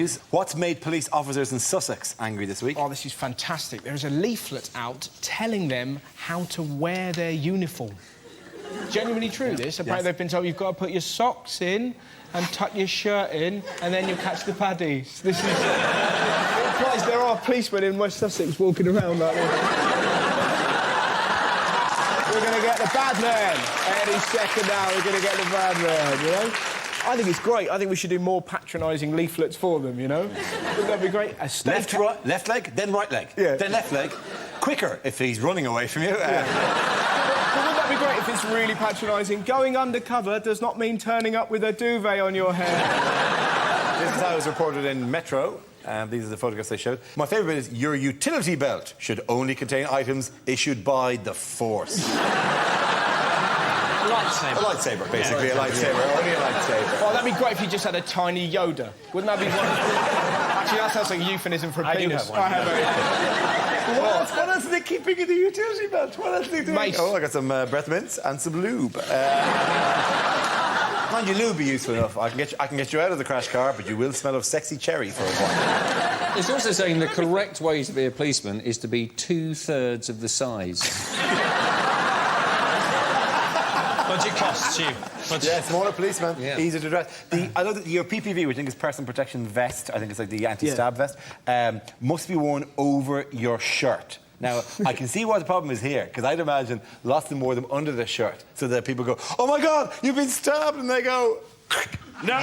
news. What's made police officers in Sussex angry this week? Oh, this is fantastic. There is a leaflet out telling them how to wear their uniform. Genuinely true, this. Apparently they've been told you've got to put your socks in and tuck your shirt in and then you'll catch the paddies. This is... It implies there are policemen in West Sussex walking around like this. We're going to get the bad man. Any second now, we're going to get the bad man, you know? I think it's great. I think we should do more patronising leaflets for them, you know? Wouldn't that be great? Left leg, then right leg. Yeah. Then left leg. Quicker if he's running away from you. But wouldn't that be great if it's really patronising? Going undercover does not mean turning up with a duvet on your head. This is how it was reported in Metro. These are the photographs they showed. My favourite bit is your utility belt should only contain items issued by the Force. Lightsaber. A lightsaber, basically. Yeah, a lightsaber. Only a lightsaber. Oh, that'd be great if you just had a tiny Yoda. Wouldn't that be wonderful? Actually, that sounds like a euphemism for a penis. I have one. What else are they keeping in the utility belt? What else are they doing? Mace. Oh, I got some breath mints and some lube. Mind you, lube be useful enough. I can get you out of the crash car, but you will smell of sexy cherry for a while. It's also saying the correct way to be a policeman is to be 2/3 of the size. Budget costs you. Yeah, smaller policeman, Yeah. easier to dress. I know that your PPV, which I think is personal protection vest, I think it's like the anti-stab vest, must be worn over your shirt. Now, I can see what the problem is here, because I'd imagine lots of them wore them under the shirt, so that people go, "Oh my God, you've been stabbed," and they go, "No!"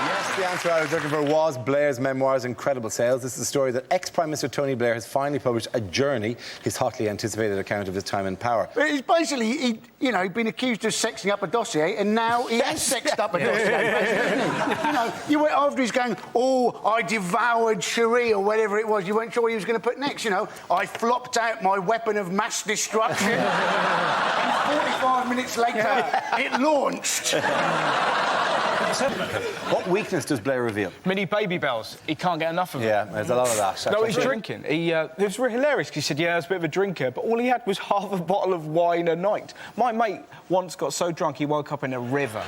Yes, the answer I was looking for was Blair's memoirs' incredible sales. This is a story that ex-Prime Minister Tony Blair has finally published, A Journey, his hotly anticipated account of his time in power. It's basically, he'd been accused of sexing up a dossier, and now he has sexed up a dossier, basically, hasn't he? You know, you went after he's going, "Oh, I devoured Cherie," or whatever it was. You weren't sure what he was going to put next, you know. "I flopped out my weapon of mass destruction." And 45 minutes later, it launched. What weakness does Blair reveal? Mini baby bells. He can't get enough of it. Yeah, there's a lot of that. No, he's drinking. It was really hilarious because he said, yeah, I was a bit of a drinker, but all he had was half a bottle of wine a night. My mate once got so drunk he woke up in a river.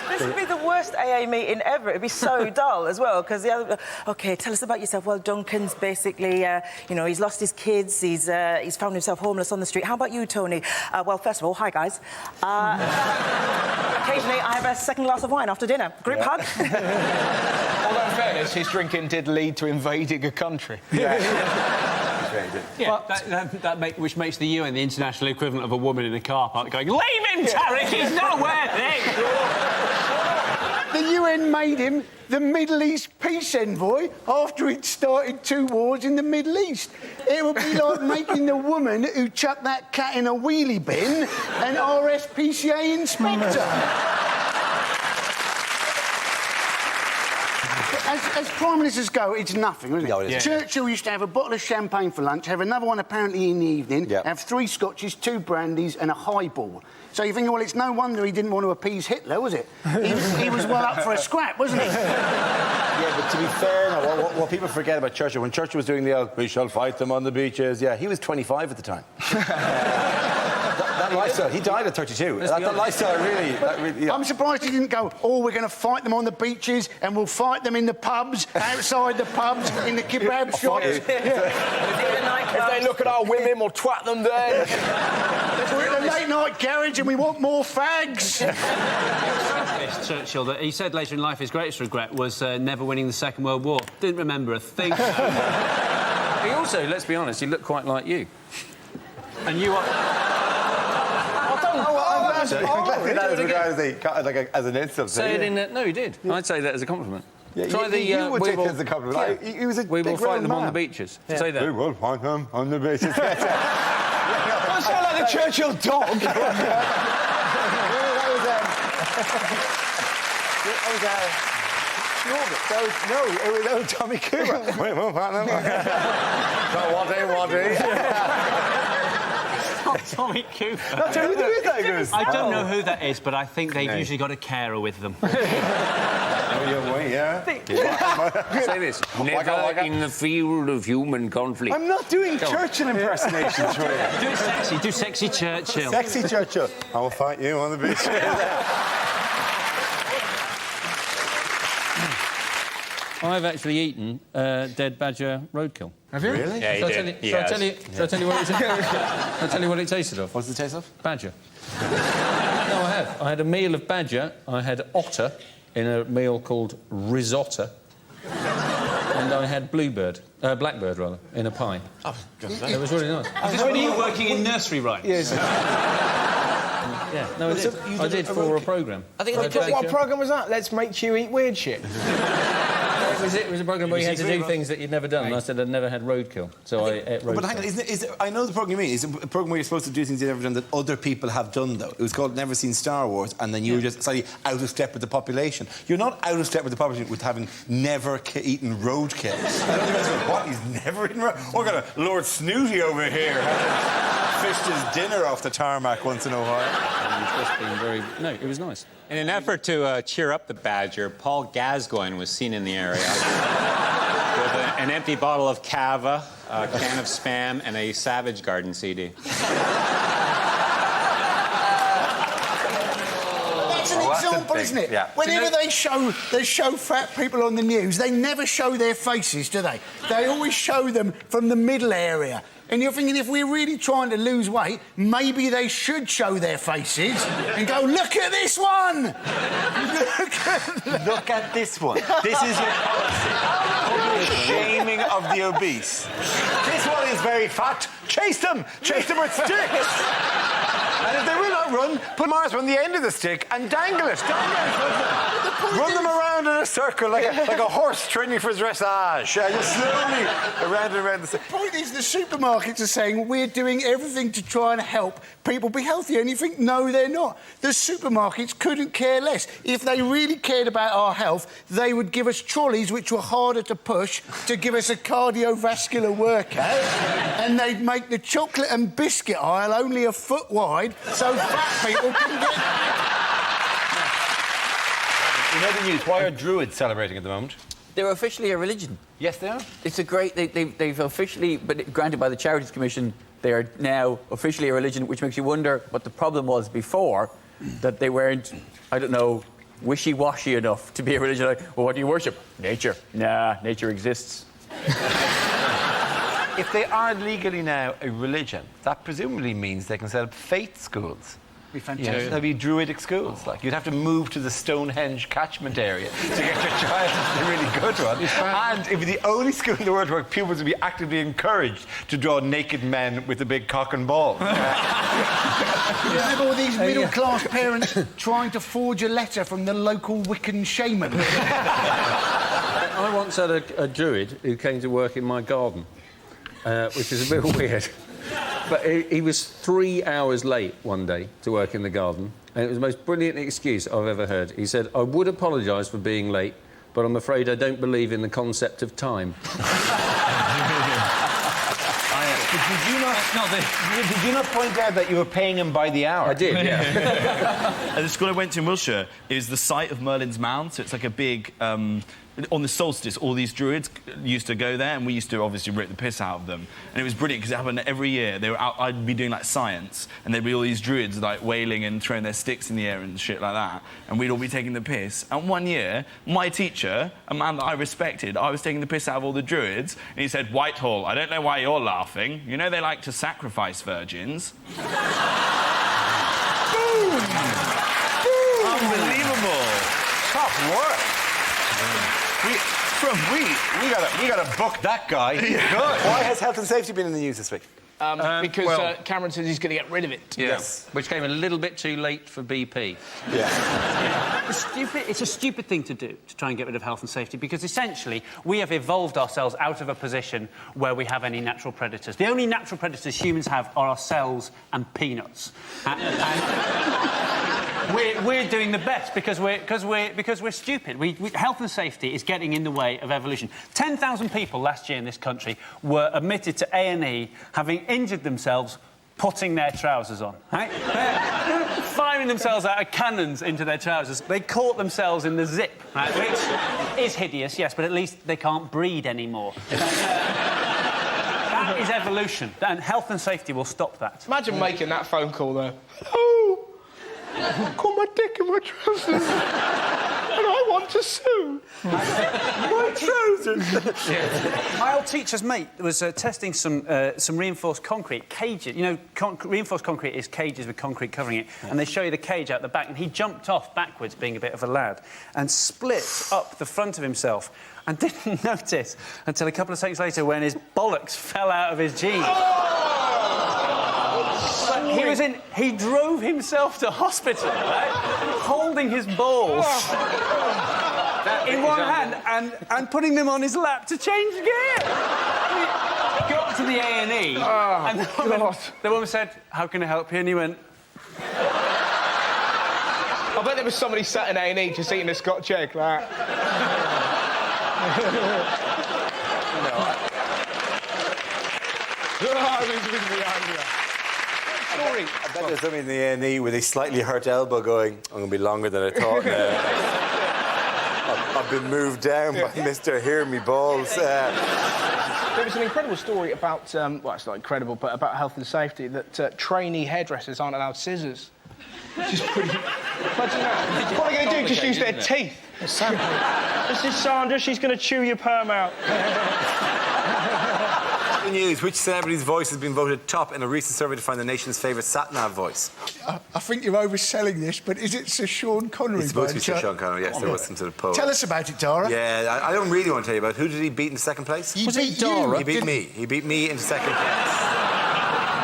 This would be the worst AA meeting ever. It'd be so dull as well, because the other... OK, tell us about yourself. Well, Duncan's basically, he's lost his kids, he's found himself homeless on the street. How about you, Tony? Well, first of all, hi, guys. Occasionally, I have a second glass of wine after dinner. Group hug. Although, in fairness, his drinking did lead to invading a country. Yeah, which makes the UN the international equivalent of a woman in a car park going, "Leave him, Tarek, he's nowhere there!" The UN made him the Middle East peace envoy after he'd started 2 wars in the Middle East. It would be like making the woman who chucked that cat in a wheelie bin an RSPCA inspector. As Prime Ministers go, it's nothing, isn't it? No, it isn't. Churchill used to have a bottle of champagne for lunch, have another one apparently in the evening, have 3 scotches, 2 brandies and a highball. So you're thinking, well, it's no wonder he didn't want to appease Hitler, was it? He was well up for a scrap, wasn't he? Yeah, but to be fair, now, what people forget about Churchill, when Churchill was doing the old, "We shall fight them on the beaches," yeah, he was 25 at the time. That lifestyle, he died at 32. That lifestyle really... Yeah. I'm surprised he didn't go, "Oh, we're going to fight them on the beaches and we'll fight them in the pubs, outside the pubs, in the kebab shops." If they look at our women, we'll twat them there. We're at the late-night garage and we want more fags. Churchill, that he said later in life his greatest regret was never winning the Second World War. Didn't remember a thing. He also, let's be honest, he looked quite like you. And you are... As an insult. Say it in... No, he did. I'd say that as a compliment. Yeah, Try the... you would take it as a compliment. Yeah. He was a "We will big fight round them on man. the beaches." Yeah. Say that. "We will fight them on the beaches." That sound like the Churchill dog. That was Tommy Cooper. "We will fight them." Tommy Cooper. Not Tommy Cooper. I don't know who that is, but I think they've usually got a carer with them. Say this. Never in the field of human conflict. I'm not doing Churchill impersonations for you. Do it sexy. Do sexy Churchill. Sexy Churchill. "I will fight you on the beach." I've actually eaten dead badger roadkill. Have you? Really? Yeah, Shall I he tell did. you? Shall I tell you? Shall I tell you what it? Shall I tell you what it tasted of? What's the taste of? Badger. No, I have. I had a meal of badger. I had otter in a meal called risotto. And I had blackbird rather, in a pie. Oh, It was really nice. Is this when you were working in nursery rhymes? Yes. Yeah, no, I did for a programme. I think What programme was that? Let's make you eat weird shit. It was a programme where you had to do things that you'd never done, and I said I'd never had roadkill, so I ate roadkill. But hang on, is it, I know the programme you mean. It's a programme where you're supposed to do things you've never done that other people have done, though. It was called Never Seen Star Wars, and then you were just slightly out of step with the population. You're not out of step with the population with having never eaten roadkill. I don't think that's what, he's never eaten roadkill? Oh, got a Lord Snooty over here. Fished his dinner off the tarmac once in a while. It's just been very... No, it was nice. In an effort to cheer up the badger, Paul Gascoigne was seen in the area with an empty bottle of Cava, a can of Spam, and a Savage Garden CD. That's an example, isn't it? Yeah. Whenever they show fat people on the news, they never show their faces, do they? They always show them from the middle area. And you're thinking, if we're really trying to lose weight, maybe they should show their faces and go, look at this one! Look at this one. This is your policy. Public shaming of the obese. This one is very fat. Chase them! Chase them with sticks! And if they will not run, put Mars on the end of the stick and dangle it. Run them around in a circle like a horse training for dressage. Just slowly around and around the stick. The point is, the supermarkets are saying we're doing everything to try and help people be healthier, and you think, no, they're not. The supermarkets couldn't care less. If they really cared about our health, they would give us trolleys which were harder to push to give us a cardiovascular workout, and they'd make the chocolate and biscuit aisle only a foot wide so fat people can get... In other news, why are Druids celebrating at the moment? They're officially a religion. Yes, they are. It's a great... They've officially, but granted by the Charities Commission, they are now officially a religion, which makes you wonder what the problem was before, that they weren't, I don't know, wishy-washy enough to be a religion. Like, well, what do you worship? Nature. Nah, nature exists. If they are legally now a religion, that presumably means they can set up faith schools. Be fantastic. There'd be druidic schools. Like, you'd have to move to the Stonehenge catchment area to get your child to a really good one. And it'd be the only school in the world where pupils would be actively encouraged to draw naked men with a big cock and ball. You have all these middle-class parents trying to forge a letter from the local Wiccan shaman. I once had a druid who came to work in my garden, which is a bit weird. But he was 3 hours late one day to work in the garden, and it was the most brilliant excuse I've ever heard. He said, I would apologise for being late, but I'm afraid I don't believe in the concept of time. Did you not point out that you were paying him by the hour? I did, yeah. The school I went to in Wiltshire is the site of Merlin's Mound, so it's like a big... on the solstice, all these druids used to go there, and we used to obviously rip the piss out of them. And it was brilliant because it happened every year. They were out, I'd be doing like science, and there'd be all these druids like wailing and throwing their sticks in the air and shit like that. And we'd all be taking the piss. And one year, my teacher, a man that I respected, I was taking the piss out of all the druids, and he said, Whitehall, I don't know why you're laughing. You know they like to sacrifice virgins. Boom! Unbelievable. Tough work. We gotta book that guy. Yeah. Good. Why has health and safety been in the news this week? Because Cameron says he's going to get rid of it. Yes. Which came a little bit too late for BP. Yeah. It's a stupid thing to do, to try and get rid of health and safety, because essentially we have evolved ourselves out of a position where we have any natural predators. The only natural predators humans have are ourselves and peanuts. We're doing the best because we're stupid. Health and safety is getting in the way of evolution. 10,000 people last year in this country were admitted to A&E having injured themselves putting their trousers on. Right? They're firing themselves out of cannons into their trousers. They caught themselves in the zip, right? Which is hideous, yes, but at least they can't breed anymore. That is evolution, and health and safety will stop that. Imagine making that phone call, though. Hello. Got my dick in my trousers. And I want to sue. My trousers! question. My old teacher's mate was testing some reinforced concrete cages. You know, reinforced concrete is cages with concrete covering it, and they show you the cage out the back. And he jumped off backwards, being a bit of a lad, and split up the front of himself, and didn't notice until a couple of seconds later when his bollocks fell out of his jeans. He drove himself to hospital, right? Holding his balls in one hand and putting them on his lap to change gear. He got to the A&E and the woman said, "How can I help you?" And he went... I bet there was somebody sat in A&E just eating a Scotch egg, like... I bet there's somebody in the A&E with a slightly hurt elbow going, I'm going to be longer than I thought now. I've been moved down by Mr. Hear Me Balls. There was an incredible story about, well, it's not incredible, but about health and safety, that trainee hairdressers aren't allowed scissors. Just pretty... Imagine that. What are they going to do? Just use their teeth? This is Sandra, she's going to chew your perm out. News, which celebrity's voice has been voted top in a recent survey to find the nation's favourite sat-nav voice? I think you're overselling this, but is it Sir Sean Connery? It's supposed to be Sir Sean Connery, yes, there was some sort of poll. Tell us about it, Dara. Yeah, I don't really want to tell you about it. Who did he beat in second place? He beat Dara. He beat me. He beat me in second place.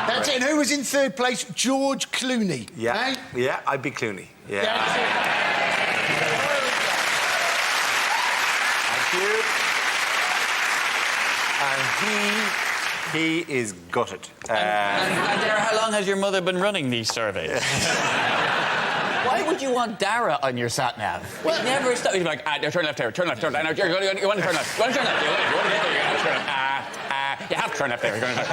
That's it. And who was in third place? George Clooney. Yeah, eh? yeah, I beat Clooney. Yeah. Thank you. And he is gutted. And Dara, how long has your mother been running these surveys? Why would you want Dara on your sat-nav? Well, it never stops. You'd be like, turn left here, turn left, turn left. You want to turn left. You want to turn left. You want to get there, you have to turn left. You have to turn left there. You're going to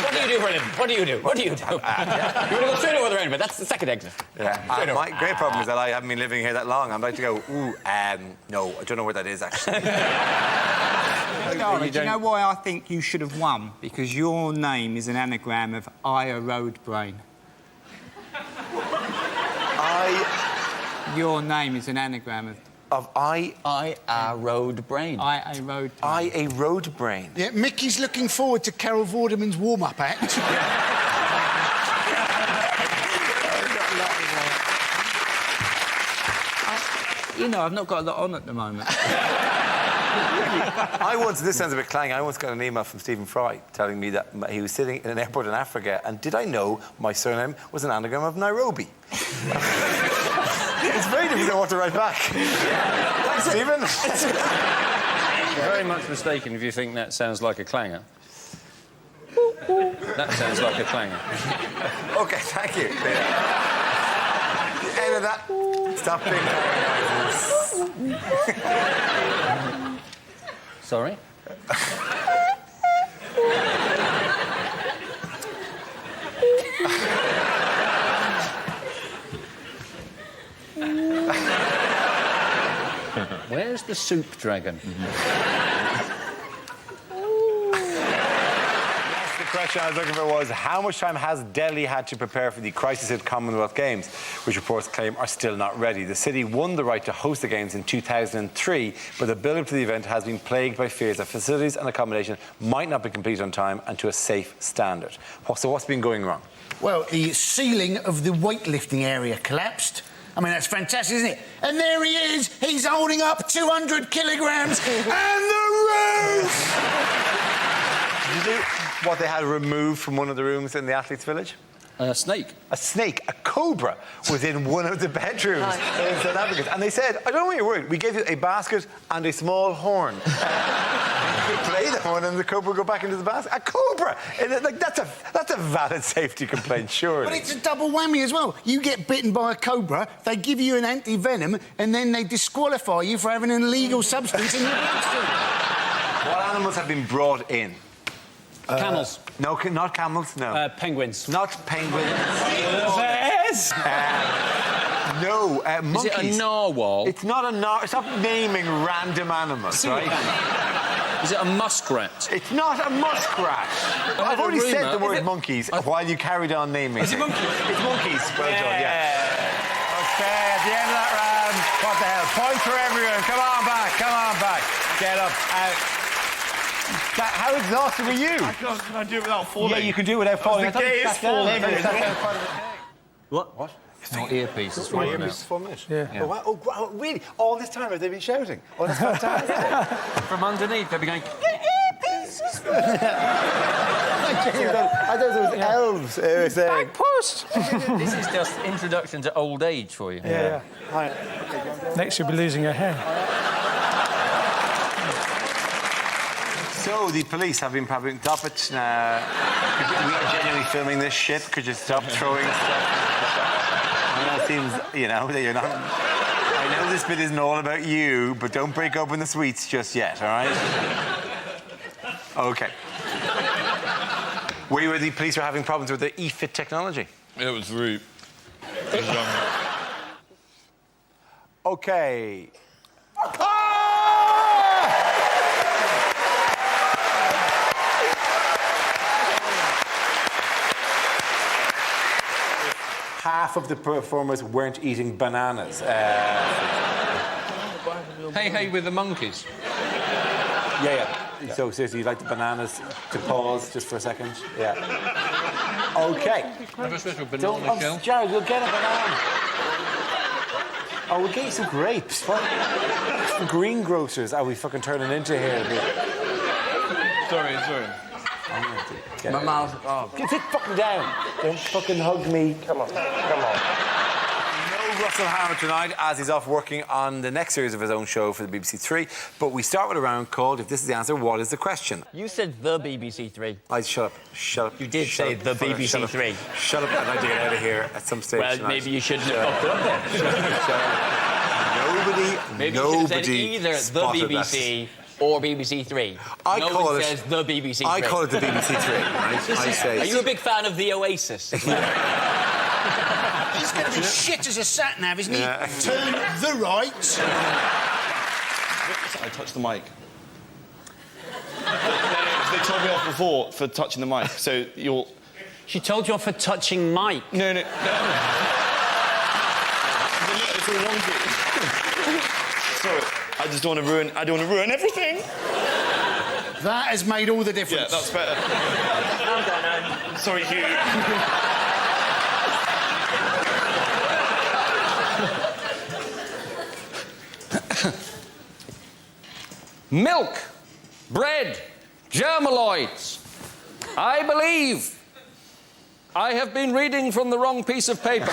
What do you do for a living? What do you do? What do you do? You want to go straight over the end, but that's the second exit. Yeah. My great problem is that I haven't been living here that long. I'd like to go, no, I don't know where that is, actually. Dara, do you know why I think you should have won? Because your name is an anagram of I, a road brain. Your name is an anagram of... I, a road brain. I, a road brain. I, a road brain. Yeah, Mickey's looking forward to Carol Vorderman's warm-up act. You know, I've not got a lot on at the moment. This sounds a bit clang, I once got an email from Stephen Fry telling me that he was sitting in an airport in Africa and did I know my surname was an anagram of Nairobi? It's very difficult to want to write back. Thanks, Stephen. You're very much mistaken if you think that sounds like a clanger. That sounds like a clanger. OK, thank you. End of that. Stop being noises. Sorry? Where's the soup dragon? The question I was looking for was, how much time has Delhi had to prepare for the crisis-hit Commonwealth Games, which reports claim are still not ready? The city won the right to host the Games in 2003, but the build-up to the event has been plagued by fears that facilities and accommodation might not be completed on time and to a safe standard. So what's been going wrong? Well, the ceiling of the weightlifting area collapsed. I mean, that's fantastic, isn't it? And there he is. He's holding up 200 kilograms and the roof! Did you do what they had removed from one of the rooms in the Athletes' Village? A snake. A snake, a cobra, was in one of the bedrooms in South Africa. And they said, I don't know why you're worried. We gave you a basket and a small horn. You play the horn and the cobra will go back into the basket. A cobra! Like, that's a valid safety complaint, surely. But it's a double whammy as well. You get bitten by a cobra, they give you an anti-venom, and then they disqualify you for having an illegal substance in your bloodstream. What animals have been brought in? Camels. No, not camels, no. Penguins. Not penguins. Bears. No, monkeys. Is it a narwhal? It's not a narwhal. Stop naming random animals, right? Is it a muskrat? It's not a muskrat. I've already said the word monkeys while you carried on naming. Is it monkeys? It's monkeys. Well done, yeah. OK, at the end of that round, What the hell? Points for everyone. Come on back. Come on back. Get up. How exhausted were you? Can I do it without falling? Yeah, you can do it without falling. The gay is falling. What? It's not earpiece, it's My falling earpiece out. is falling out. Yeah. Oh, wow. Oh, wow, really? All this time have they been shouting? Oh, that's fantastic. From underneath, they'll be going... I thought it was elves saying... Post! This is just introduction to old age for you. Yeah. Hi. Next, you'll be losing your hair. So, the police have been probably... Stop it. We are genuinely filming this shit. Could you stop throwing stuff? I know it seems, you know, that you're not... I know this bit isn't all about you, but don't break open the sweets just yet, all right? OK. Were the police were having problems with the eFit technology? It was rude. OK. Half of the performers weren't eating bananas. Hey, with the monkeys. Yeah. So, seriously, you'd like the bananas to pause just for a second? Yeah. OK. Have a special banana shell. Jared, we'll get a banana. Oh, we'll get you some grapes. What greengrocers are we fucking turning into here? Sorry. My mouth. Oh. Get it fucking down. Don't fucking hug me. Come on. No Russell Howard tonight, as he's off working on the next series of his own show for the BBC Three. But we start with a round called If This Is the Answer, What Is the Question? You said the BBC Three. Shut up. You did say the BBC Three. Shut up. I'd like to get out of here at some stage Well, tonight. maybe you shouldn't have fucked it up then. Shut up. Maybe you should have said Nobody either the spotted BBC or BBC Three. I no call one it- says the BBC Three. I call it the BBC Three, right? I say... Are you a big fan of the Oasis? He's going to be shit as a sat-nav, isn't he? Yeah. Turn the right. I touched the mic. They told me off before for touching the mic, so you'll... She told you off for touching Mike. No. It's all wonky. Sorry, I just don't want to ruin everything. That has made all the difference. Yeah, that's better. I'm done. Sorry, Hugh. Milk, bread, germaloids. I believe I have been reading from the wrong piece of paper.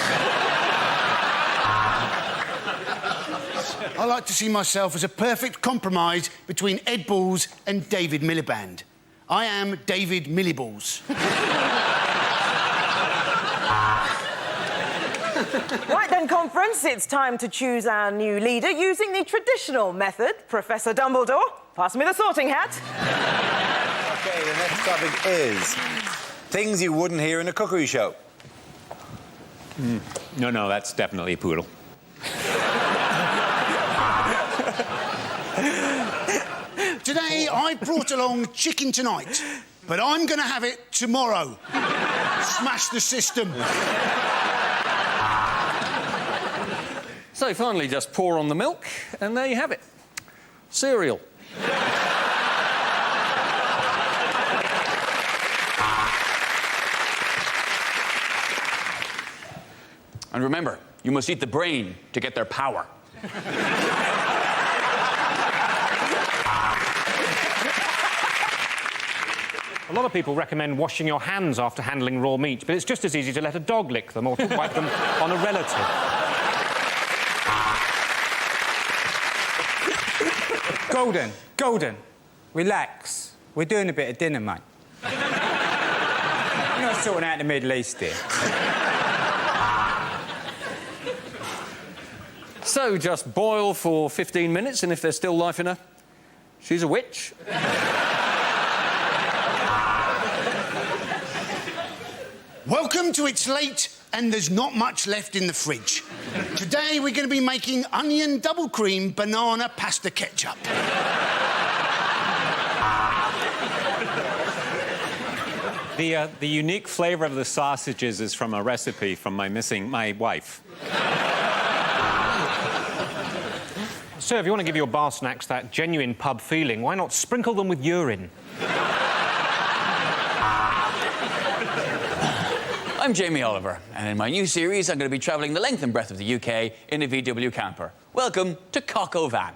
I like to see myself as a perfect compromise between Ed Balls and David Miliband. I am David Milliballs. Right then, conference, it's time to choose our new leader using the traditional method. Professor Dumbledore, pass me the sorting hat. OK, the next topic is things you wouldn't hear in a cookery show. No, that's definitely a poodle. Today, I brought along chicken tonight, but I'm going to have it tomorrow. Smash the system. So finally, just pour on the milk, and there you have it. Cereal. And remember, you must eat the brain to get their power. A lot of people recommend washing your hands after handling raw meat, but it's just as easy to let a dog lick them or to wipe them on a relative. Golden, relax. We're doing a bit of dinner, mate. You're not sorting out the Middle East here. So just boil for 15 minutes, and if there's still life in her, she's a witch. Welcome to It's Late and There's Not Much Left in the Fridge. Today, we're going to be making onion double cream banana pasta ketchup. The unique flavour of the sausages is from a recipe from my wife. Sir, if you want to give your bar snacks that genuine pub feeling, why not sprinkle them with urine? I'm Jamie Oliver, and in my new series, I'm going to be travelling the length and breadth of the UK in a VW camper. Welcome to Cock O'Van.